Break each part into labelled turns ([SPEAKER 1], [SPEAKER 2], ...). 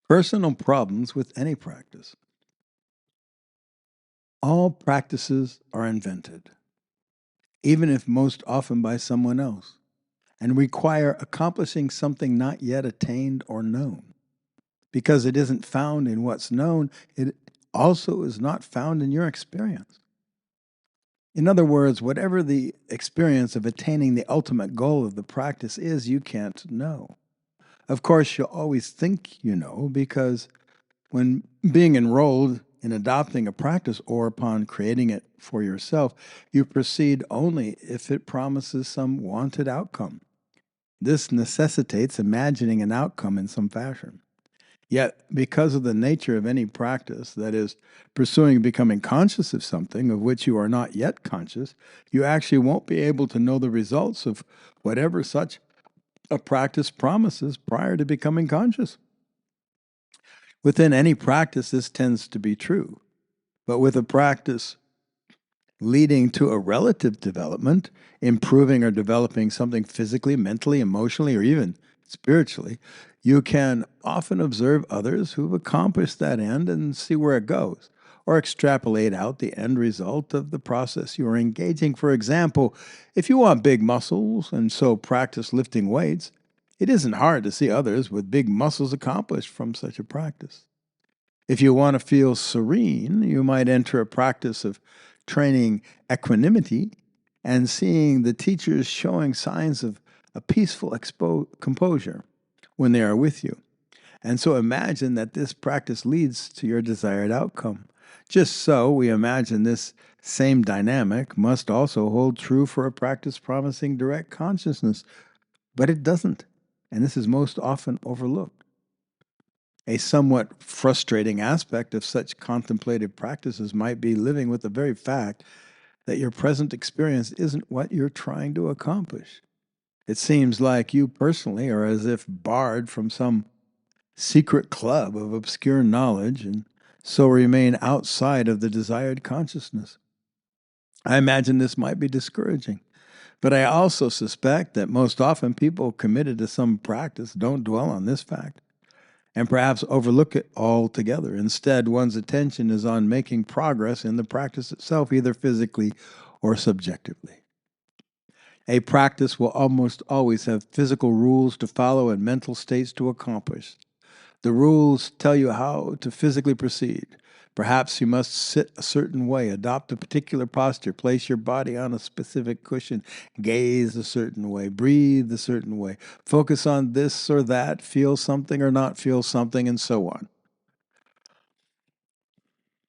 [SPEAKER 1] Personal problems with any practice. All practices are invented, even if most often by someone else, and require accomplishing something not yet attained or known. Because it isn't found in what's known, it also is not found in your experience. In other words, whatever the experience of attaining the ultimate goal of the practice is, you can't know. Of course, you'll always think you know because when being enrolled in adopting a practice or upon creating it for yourself, you proceed only if it promises some wanted outcome. This necessitates imagining an outcome in some fashion. Yet, because of the nature of any practice, that is, pursuing becoming conscious of something of which you are not yet conscious, you actually won't be able to know the results of whatever such a practice promises prior to becoming conscious. Within any practice, this tends to be true. But with a practice leading to a relative development, improving or developing something physically, mentally, emotionally, or even spiritually, you can often observe others who've accomplished that end and see where it goes, or extrapolate out the end result of the process you are engaging. For example, if you want big muscles and so practice lifting weights, it isn't hard to see others with big muscles accomplished from such a practice. If you want to feel serene, you might enter a practice of training equanimity and seeing the teachers showing signs of a peaceful composure when they are with you. And so imagine that this practice leads to your desired outcome. Just so, we imagine this same dynamic must also hold true for a practice promising direct consciousness, but it doesn't, and this is most often overlooked. A somewhat frustrating aspect of such contemplative practices might be living with the very fact that your present experience isn't what you're trying to accomplish. It seems like you personally are as if barred from some secret club of obscure knowledge and so remain outside of the desired consciousness. I imagine this might be discouraging, but I also suspect that most often people committed to some practice don't dwell on this fact and perhaps overlook it altogether. Instead, one's attention is on making progress in the practice itself, either physically or subjectively. A practice will almost always have physical rules to follow and mental states to accomplish. The rules tell you how to physically proceed. Perhaps you must sit a certain way, adopt a particular posture, place your body on a specific cushion, gaze a certain way, breathe a certain way, focus on this or that, feel something or not feel something, and so on.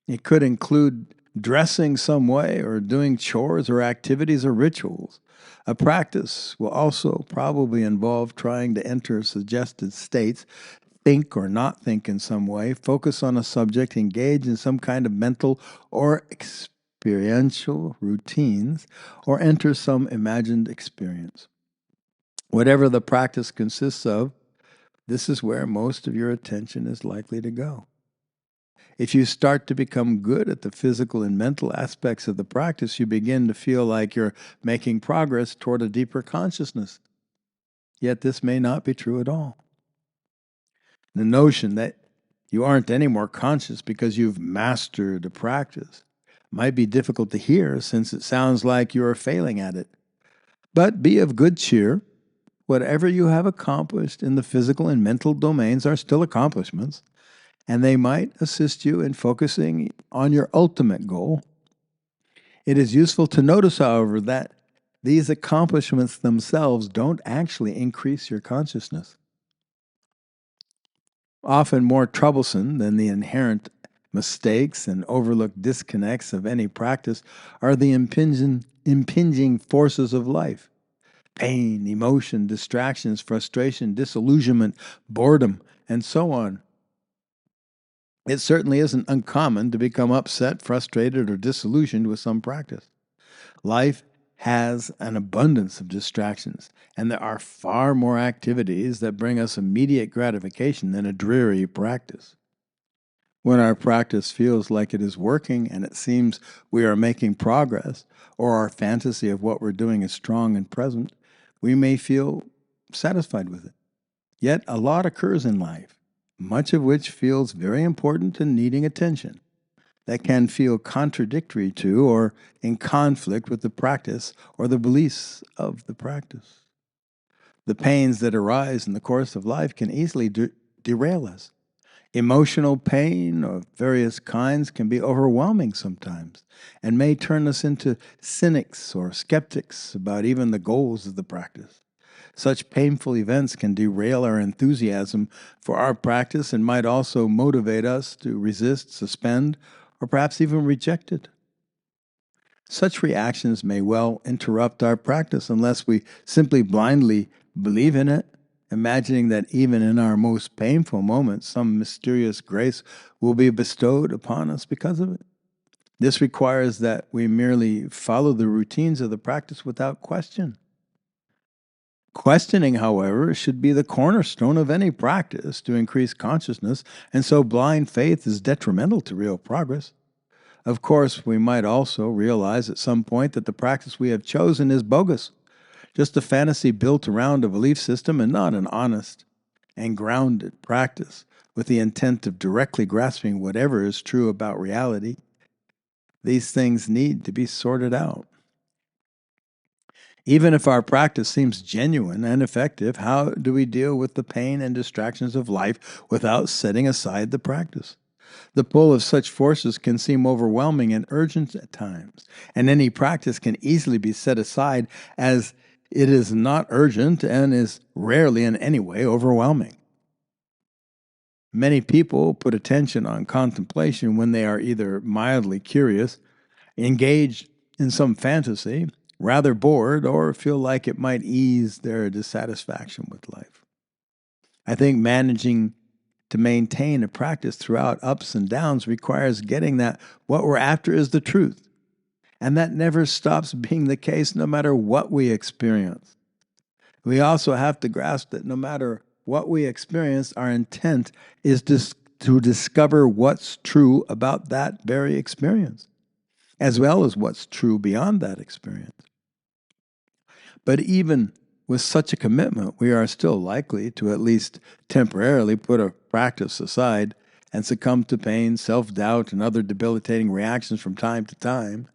[SPEAKER 1] It could include dressing some way or doing chores or activities or rituals. A practice will also probably involve trying to enter suggested states, think or not think in some way, focus on a subject, engage in some kind of mental or experiential routines, or enter some imagined experience. Whatever the practice consists of, this is where most of your attention is likely to go. If you start to become good at the physical and mental aspects of the practice, you begin to feel like you're making progress toward a deeper consciousness. Yet this may not be true at all. The notion that you aren't any more conscious because you've mastered a practice might be difficult to hear since it sounds like you are failing at it. But be of good cheer. Whatever you have accomplished in the physical and mental domains are still accomplishments, and they might assist you in focusing on your ultimate goal. It is useful to notice, however, that these accomplishments themselves don't actually increase your consciousness. Often more troublesome than the inherent mistakes and overlooked disconnects of any practice are the impinging forces of life: pain, emotion, distractions, frustration, disillusionment, boredom, and so on. It certainly isn't uncommon to become upset, frustrated, or disillusioned with some practice. Life has an abundance of distractions, and there are far more activities that bring us immediate gratification than a dreary practice. When our practice feels like it is working and it seems we are making progress, or our fantasy of what we're doing is strong and present, we may feel satisfied with it. Yet a lot occurs in life. much of which feels very important and needing attention, that can feel contradictory to or in conflict with the practice or the beliefs of the practice. The pains that arise in the course of life can easily derail us. Emotional pain of various kinds can be overwhelming sometimes and may turn us into cynics or skeptics about even the goals of the practice. Such painful events can derail our enthusiasm for our practice and might also motivate us to resist, suspend, or perhaps even reject it. Such reactions may well interrupt our practice unless we simply blindly believe in it, imagining that even in our most painful moments, some mysterious grace will be bestowed upon us because of it. This requires that we merely follow the routines of the practice without question. Questioning, however, should be the cornerstone of any practice to increase consciousness, and so blind faith is detrimental to real progress. Of course, we might also realize at some point that the practice we have chosen is bogus, just a fantasy built around a belief system and not an honest and grounded practice with the intent of directly grasping whatever is true about reality. These things need to be sorted out. Even if our practice seems genuine and effective, how do we deal with the pain and distractions of life without setting aside the practice? The pull of such forces can seem overwhelming and urgent at times, and any practice can easily be set aside as it is not urgent and is rarely in any way overwhelming. Many people put attention on contemplation when they are either mildly curious, engaged in some fantasy, rather bored, or feel like it might ease their dissatisfaction with life. I think managing to maintain a practice throughout ups and downs requires getting that what we're after is the truth. And that never stops being the case no matter what we experience. We also have to grasp that no matter what we experience, our intent is to discover what's true about that very experience, as well as what's true beyond that experience. But even with such a commitment, we are still likely to at least temporarily put a practice aside and succumb to pain, self-doubt, and other debilitating reactions from time to time.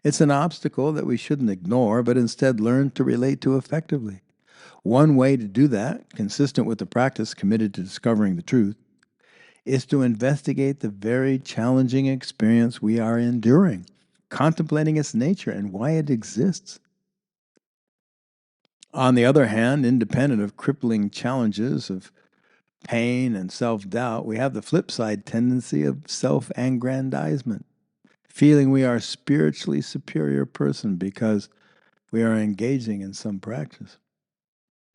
[SPEAKER 1] It's an obstacle that we shouldn't ignore, but instead learn to relate to effectively. One way to do that, consistent with the practice committed to discovering the truth, is to investigate the very challenging experience we are enduring, contemplating its nature and why it exists. On the other hand, independent of crippling challenges of pain and self-doubt, we have the flip side tendency of self-aggrandizement, feeling we are a spiritually superior person because we are engaging in some practice.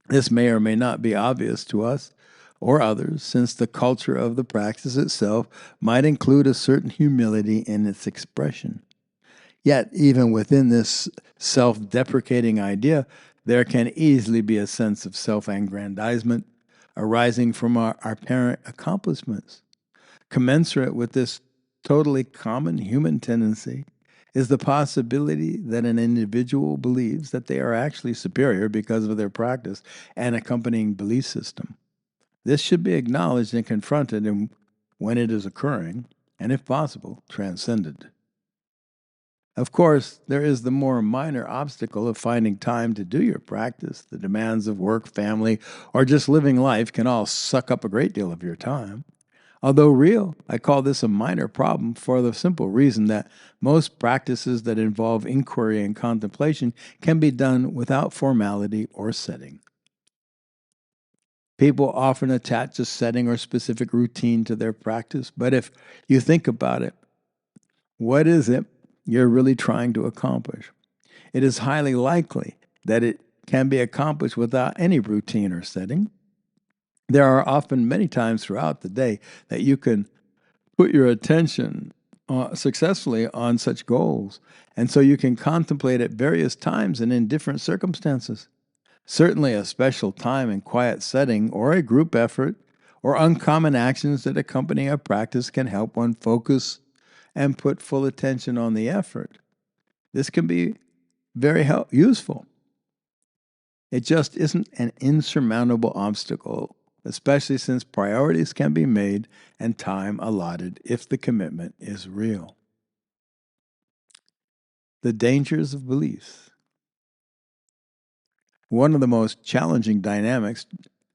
[SPEAKER 1] This may or may not be obvious to us or others, since the culture of the practice itself might include a certain humility in its expression. Yet, even within this self-deprecating idea, there can easily be a sense of self-aggrandizement arising from our apparent accomplishments. Commensurate with this totally common human tendency is the possibility that an individual believes that they are actually superior because of their practice and accompanying belief system. This should be acknowledged and confronted when it is occurring, and if possible, transcended. Of course, there is the more minor obstacle of finding time to do your practice. The demands of work, family, or just living life can all suck up a great deal of your time. Although real, I call this a minor problem for the simple reason that most practices that involve inquiry and contemplation can be done without formality or setting. People often attach a setting or specific routine to their practice, but if you think about it, what is it you're really trying to accomplish? It is highly likely that it can be accomplished without any routine or setting. There are often many times throughout the day that you can put your attention successfully on such goals, and so you can contemplate at various times and in different circumstances. Certainly a special time and quiet setting or a group effort or uncommon actions that accompany a practice can help one focus and put full attention on the effort. This can be very useful. It just isn't an insurmountable obstacle especially since priorities can be made and time allotted if the commitment is real. The dangers of beliefs. One of the most challenging dynamics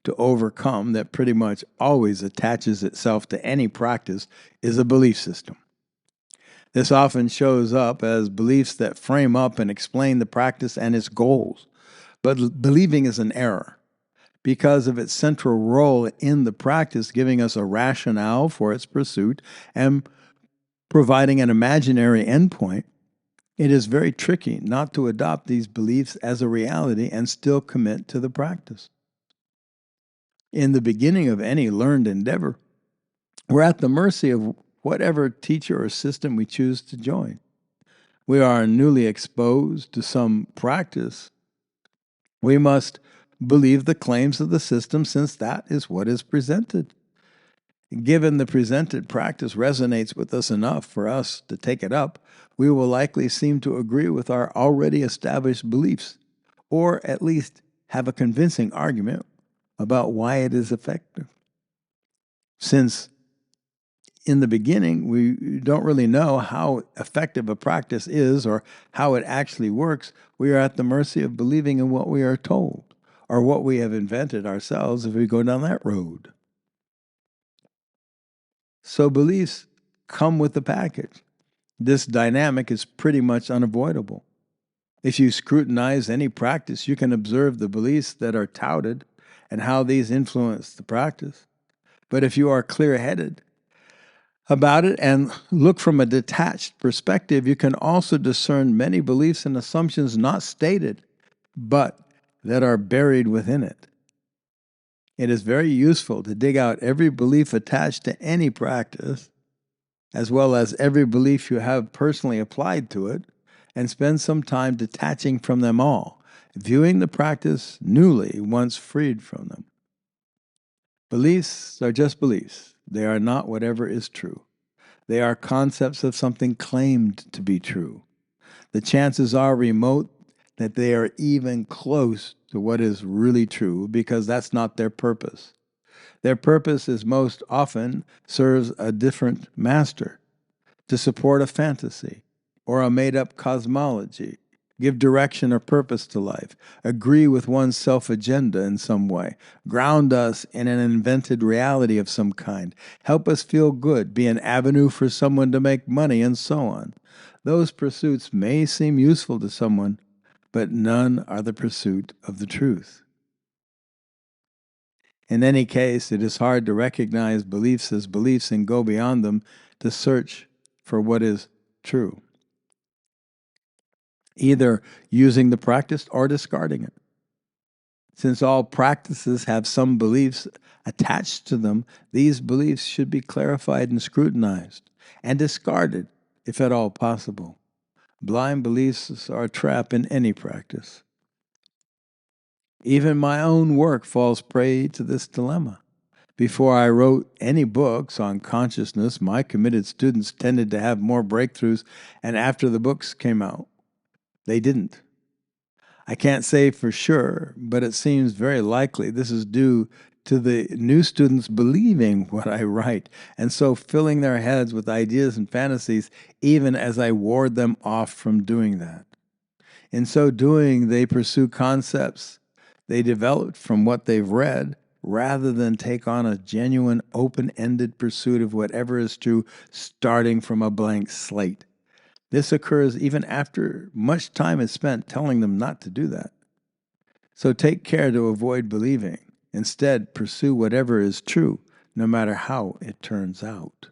[SPEAKER 1] to overcome that pretty much always attaches itself to any practice is a belief system. This often shows up as beliefs that frame up and explain the practice and its goals. But believing is an error because of its central role in the practice, giving us a rationale for its pursuit and providing an imaginary endpoint. It is very tricky not to adopt these beliefs as a reality and still commit to the practice. In the beginning of any learned endeavor, we're at the mercy of whatever teacher or system we choose to join. We are newly exposed to some practice. We must believe the claims of the system since that is what is presented. Given the presented practice resonates with us enough for us to take it up, we will likely seem to agree with our already established beliefs, or at least have a convincing argument about why it is effective. Since in the beginning we don't really know how effective a practice is or how it actually works, we are at the mercy of believing in what we are told, or what we have invented ourselves if we go down that road. So beliefs come with the package. This dynamic is pretty much unavoidable. If you scrutinize any practice, you can observe the beliefs that are touted and how these influence the practice. But if you are clear-headed about it and look from a detached perspective, you can also discern many beliefs and assumptions not stated, but that are buried within it. It is very useful to dig out every belief attached to any practice, as well as every belief you have personally applied to it, and spend some time detaching from them all, viewing the practice newly once freed from them. Beliefs are just beliefs. They are not whatever is true. They are concepts of something claimed to be true. The chances are remote that they are even close to what is really true, because that's not their purpose. Their purpose is most often serves a different master, to support a fantasy or a made-up cosmology, give direction or purpose to life, agree with one's self-agenda in some way, ground us in an invented reality of some kind, help us feel good, be an avenue for someone to make money, and so on. Those pursuits may seem useful to someone, but none are the pursuit of the truth. In any case, it is hard to recognize beliefs as beliefs and go beyond them to search for what is true, either using the practice or discarding it. Since all practices have some beliefs attached to them, these beliefs should be clarified and scrutinized, and discarded if at all possible. Blind beliefs are a trap in any practice. Even my own work falls prey to this dilemma. Before I wrote any books on consciousness, my committed students tended to have more breakthroughs, and after the books came out, they didn't. I can't say for sure, but it seems very likely this is due to the new students believing what I write, and so filling their heads with ideas and fantasies, even as I ward them off from doing that. In so doing, they pursue concepts they developed from what they've read, rather than take on a genuine, open-ended pursuit of whatever is true, starting from a blank slate. This occurs even after much time is spent telling them not to do that. So take care to avoid believing. Instead, pursue whatever is true, no matter how it turns out.